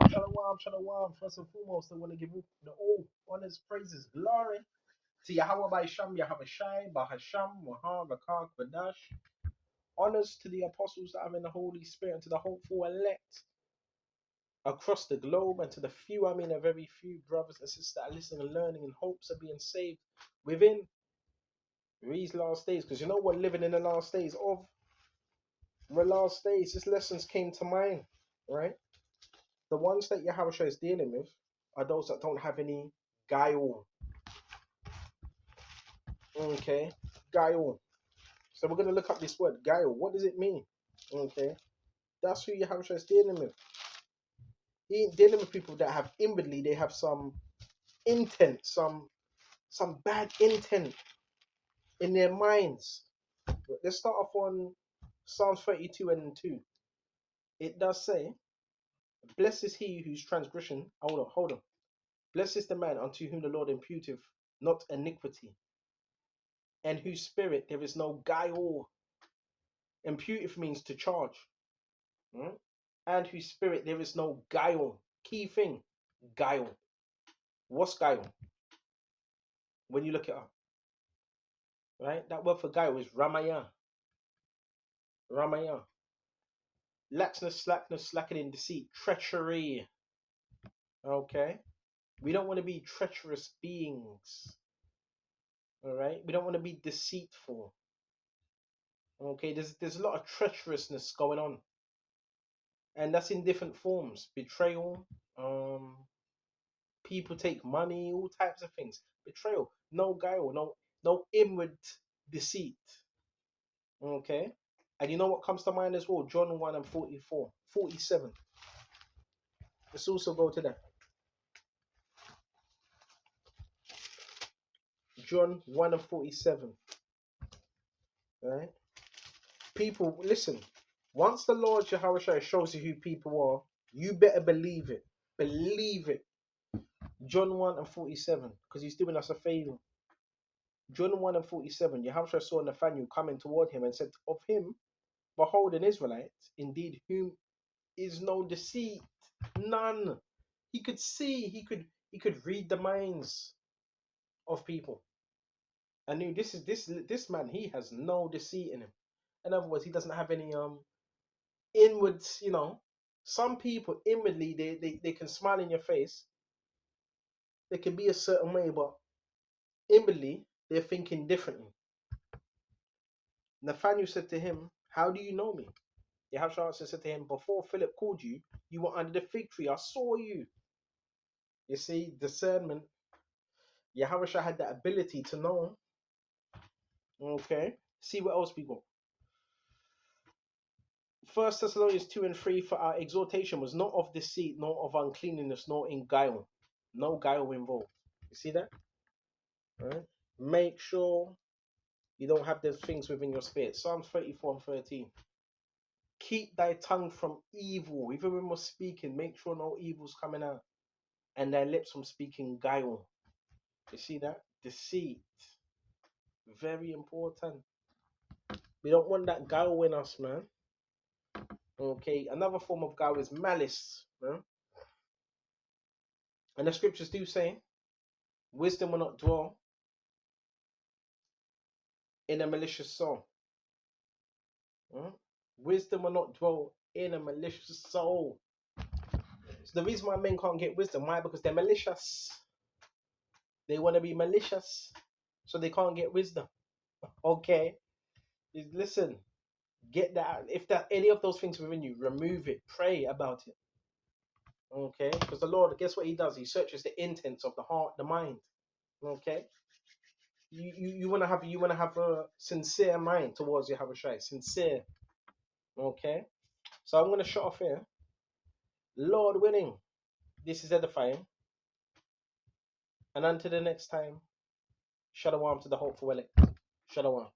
shalom, shalom. First and foremost, I want to give all honors, praises, glory to Yahweh by Sham, Yahweh Shai, Bahasham, Wahar, Rakak, Vadash. Honors to the apostles that are in the Holy Spirit and to the hopeful elect across the globe and to the few, I mean a very few brothers and sisters that are listening and learning in hopes of being saved within these last days. Because you know we're living in the last days of the last days. These lessons came to mind, right? The ones that Yahweh is dealing with are those that don't have any guile. Okay, guile. So we're going to look up this word, guile. What does it mean? Okay, that's who Yahweh is dealing with. He ain't dealing with people that have inwardly, they have some intent, some bad intent in their minds. Let's start off on Psalms 32 and 2. It does say, blessed is he whose transgression, hold on. Blessed is the man unto whom the Lord imputeth not iniquity, and whose spirit there is no guile. Imputeth means to charge. Right? And whose spirit there is no guile. Key thing, guile. What's guile? When you look it up. Right? That word for guile is ramaya. Ramaya. Laxness, slackness, slackening, deceit, treachery. Okay? We don't want to be treacherous beings. Alright? We don't want to be deceitful. Okay? There's a lot of treacherousness going on. And that's in different forms. Betrayal. People take money, all types of things. Betrayal. No guile, no inward deceit. Okay? And you know what comes to mind as well? John 1 and 47. Let's also go to that. John 1 and 47. Right? People, listen. Once the Lord Yahweh shows you who people are, you better believe it. Believe it. John 1 and 47. Because he's doing us a favor. John 1 and 47. Yahweh saw Nathanael coming toward him and said of him, behold, an Israelite, indeed, whom is no deceit, none. He could see, he could read the minds of people. I knew this man, he has no deceit in him. In other words, he doesn't have any inwards, Some people inwardly they can smile in your face. They can be a certain way, but inwardly they're thinking differently. Nathanael said to him, how do you know me? Yahweh said to him, before Philip called you, you were under the fig tree. I saw you. You see, discernment. Yahweh had that ability to know. Okay. See what else we got. 1 Thessalonians 2 and 3, for our exhortation was not of deceit, nor of uncleanness, nor in guile. No guile involved. You see that? All right. Make sure you don't have those things within your spirit. Psalms 34 and 13. Keep thy tongue from evil. Even when we're speaking, make sure no evil's coming out. And thy lips from speaking guile. You see that? Deceit. Very important. We don't want that guile in us, man. Okay, another form of guile is malice. Man. And the scriptures do say, wisdom will not dwell in a malicious soul. Wisdom will not dwell in a malicious soul. So the reason why men can't get wisdom, why? Because they're malicious. They want to be malicious, so they can't get wisdom. Okay, listen, get that. If that any of those things within you, remove it. Pray about it. Okay, because the Lord, guess what He does? He searches the intents of the heart, the mind. Okay, you want to have a sincere mind towards Yahweh Shai, sincere. Okay, so I'm gonna shut off here. Lord willing, this is edifying. And until the next time, shalom to the hopeful elect. Shalom.